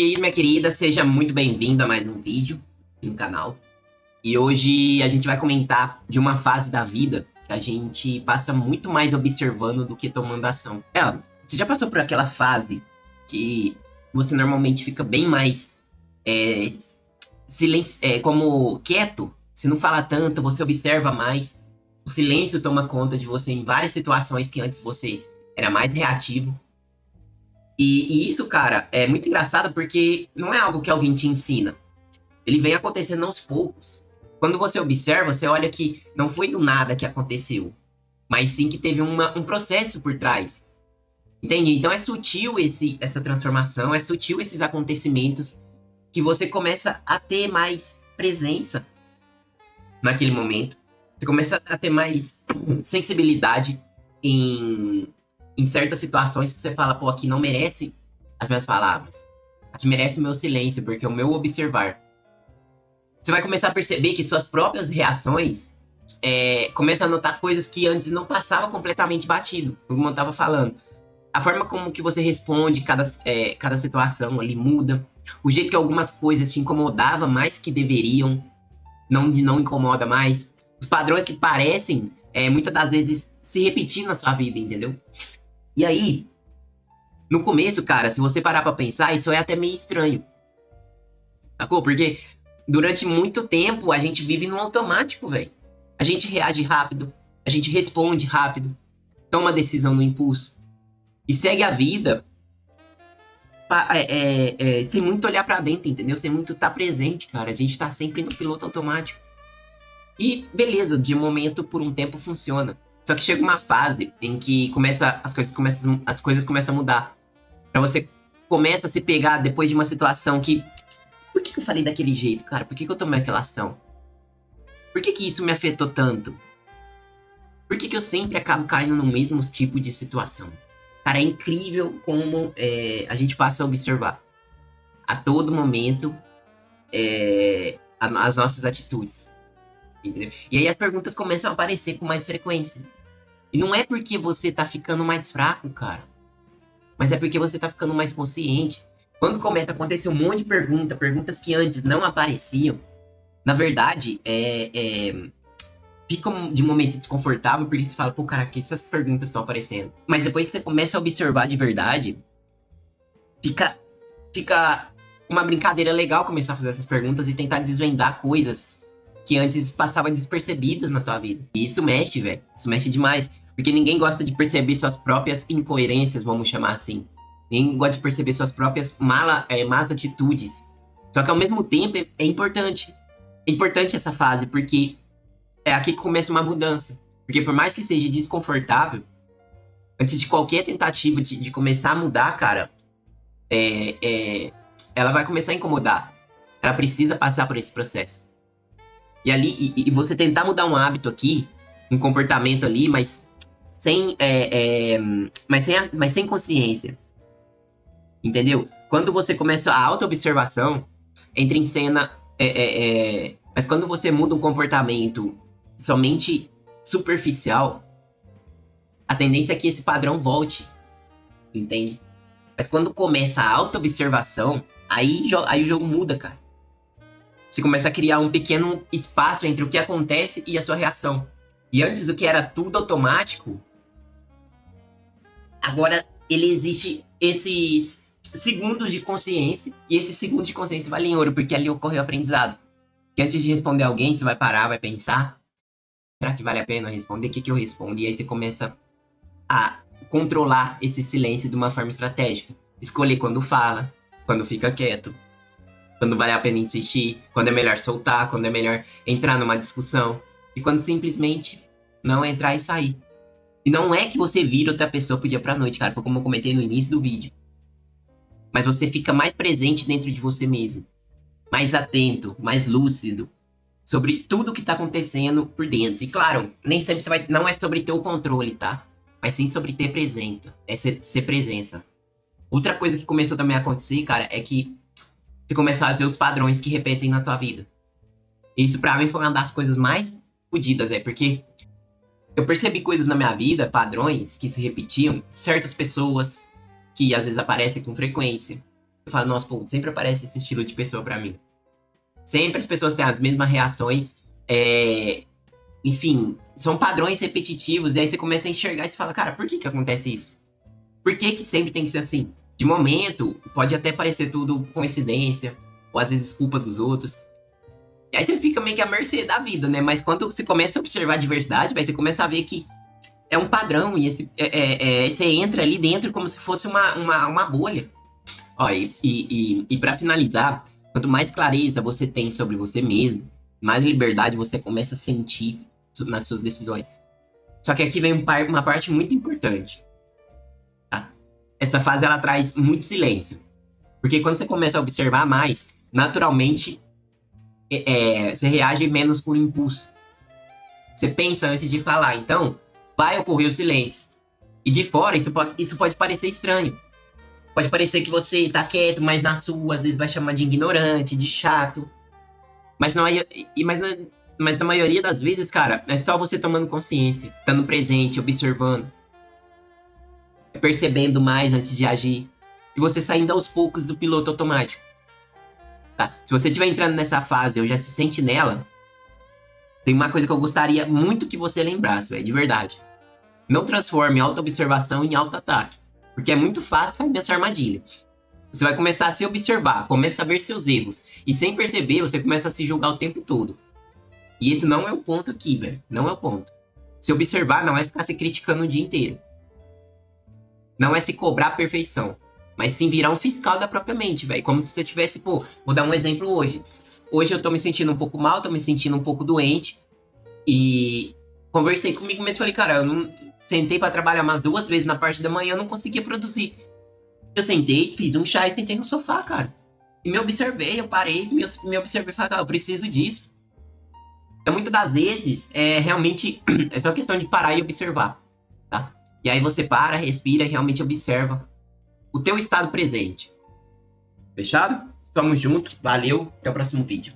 E minha querida, seja muito bem-vinda a mais um vídeo no canal. E hoje a gente vai comentar de uma fase da vida que a gente passa muito mais observando do que tomando ação. Você já passou por aquela fase que você normalmente fica bem mais é, como quieto? Você não fala tanto, você observa mais. O silêncio toma conta de você em várias situações que antes você era mais reativo. E isso, cara, é muito engraçado porque não é algo que alguém te ensina. Ele vem acontecendo aos poucos. Quando você observa, você olha que não foi do nada que aconteceu, mas sim que teve um processo por trás. Entende? Então é sutil essa transformação, é sutil esses acontecimentos que você começa a ter mais presença naquele momento. Você começa a ter mais sensibilidade em, em certas situações que você fala, pô, aqui não merece as minhas palavras. Aqui merece o meu silêncio, porque é o meu observar. Você vai começar a perceber que suas próprias reações começam a notar coisas que antes não passava completamente batido, como eu estava falando. A forma como que você responde cada situação ali muda. O jeito que algumas coisas te incomodavam mais que deveriam, não incomoda mais. Os padrões que parecem, muitas das vezes, se repetir na sua vida, entendeu? E aí, no começo, cara, se você parar pra pensar, isso é até meio estranho. Sacou? Porque durante muito tempo a gente vive no automático, velho. A gente reage rápido, a gente responde rápido, toma decisão no impulso e segue a vida sem muito olhar pra dentro, entendeu? Sem muito estar presente, cara. A gente tá sempre no piloto automático. E beleza, de momento, por um tempo funciona. Só que chega uma fase em que as coisas começam a mudar. Pra você começa a se pegar depois de uma situação que... Por que eu falei daquele jeito, cara? Por que eu tomei aquela ação? Por que isso me afetou tanto? Por que eu sempre acabo caindo no mesmo tipo de situação? Cara, é incrível como a gente passa a observar a todo momento as nossas atitudes. Entendeu? E aí as perguntas começam a aparecer com mais frequência. E não é porque você tá ficando mais fraco, cara. Mas é porque você tá ficando mais consciente. Quando começa a acontecer um monte de perguntas que antes não apareciam, na verdade, fica de momento desconfortável, porque você fala, pô, cara, que essas perguntas estão aparecendo? Mas depois que você começa a observar de verdade, fica uma brincadeira legal começar a fazer essas perguntas e tentar desvendar coisas que antes passavam despercebidas na tua vida. E isso mexe, velho. Isso mexe demais. Porque ninguém gosta de perceber suas próprias incoerências, vamos chamar assim. Ninguém gosta de perceber suas próprias más atitudes. Só que ao mesmo tempo é importante. É importante essa fase, porque é aqui que começa uma mudança. Porque por mais que seja desconfortável, antes de qualquer tentativa de começar a mudar, cara, ela vai começar a incomodar. Ela precisa passar por esse processo. E ali, e você tentar mudar um hábito aqui, um comportamento ali, mas sem consciência. Entendeu? Quando você começa a auto-observação, entra em cena. Mas quando você muda um comportamento somente superficial, a tendência é que esse padrão volte. Entende? Mas quando começa a auto-observação, aí o jogo muda, cara. Você começa a criar um pequeno espaço entre o que acontece e a sua reação. E antes o que era tudo automático, agora ele existe esses segundos de consciência, e esses segundos de consciência valem ouro, porque ali ocorreu o aprendizado. Que antes de responder alguém, você vai parar, vai pensar, será que vale a pena responder? O que eu respondo? E aí você começa a controlar esse silêncio de uma forma estratégica. Escolher quando fala, quando fica quieto, quando vale a pena insistir, quando é melhor soltar, quando é melhor entrar numa discussão, e quando simplesmente não entrar e sair. E não é que você vira outra pessoa pro dia pra noite, cara, foi como eu comentei no início do vídeo. Mas você fica mais presente dentro de você mesmo, mais atento, mais lúcido sobre tudo que tá acontecendo por dentro. E claro, nem sempre não é sobre ter o controle, tá? Mas sim sobre ter presença, ser presença. Outra coisa que começou também a acontecer, cara, é que você começar a ver os padrões que repetem na tua vida. Isso pra mim foi uma das coisas mais fodidas, velho, porque eu percebi coisas na minha vida, padrões que se repetiam, certas pessoas que às vezes aparecem com frequência. eu falo, nossa, pô, sempre aparece esse estilo de pessoa pra mim. Sempre as pessoas têm as mesmas reações, enfim, são padrões repetitivos, e aí você começa a enxergar e você fala, cara, por que que acontece isso? Por que que sempre tem que ser assim? De momento, pode até parecer tudo coincidência, ou às vezes culpa dos outros. E aí você fica meio que à mercê da vida, né? Mas quando você começa a observar a diversidade, você começa a ver que é um padrão, e você entra ali dentro como se fosse uma bolha. Ó, e para finalizar, quanto mais clareza você tem sobre você mesmo, mais liberdade você começa a sentir nas suas decisões. Só que aqui vem uma parte muito importante. Tá? Essa fase ela traz muito silêncio. Porque quando você começa a observar mais, naturalmente você reage menos por impulso. Você pensa antes de falar. Então, vai ocorrer o silêncio. E de fora, isso pode parecer estranho. Pode parecer que você tá quieto, mas na sua, às vezes vai chamar de ignorante, de chato. Mas na maioria das vezes, cara, é só você tomando consciência, estando presente, observando, percebendo mais antes de agir. E você saindo aos poucos do piloto automático. Tá? Se você estiver entrando nessa fase ou já se sente nela, tem uma coisa que eu gostaria muito que você lembrasse, velho, de verdade. Não transforme auto-observação em auto-ataque. Porque é muito fácil cair nessa armadilha. Você vai começar a se observar, começa a ver seus erros. E sem perceber, você começa a se julgar o tempo todo. E esse não é o ponto aqui, velho. Não é o ponto. Se observar não é ficar se criticando o dia inteiro. Não é se cobrar a perfeição. Mas sim virar um fiscal da própria mente, velho. Como se você tivesse, pô, vou dar um exemplo hoje. Hoje eu tô me sentindo um pouco mal, tô me sentindo um pouco doente. E conversei comigo mesmo e falei, cara, eu não sentei pra trabalhar umas 2 vezes na parte da manhã, eu não conseguia produzir. Eu sentei, fiz um chá e sentei no sofá, cara. E me observei, eu parei, me observei e falei, cara, eu preciso disso. Então, muitas das vezes, realmente, é só questão de parar e observar, tá? E aí você para, respira e realmente observa o teu estado presente. Fechado? Tamo junto, valeu, até o próximo vídeo.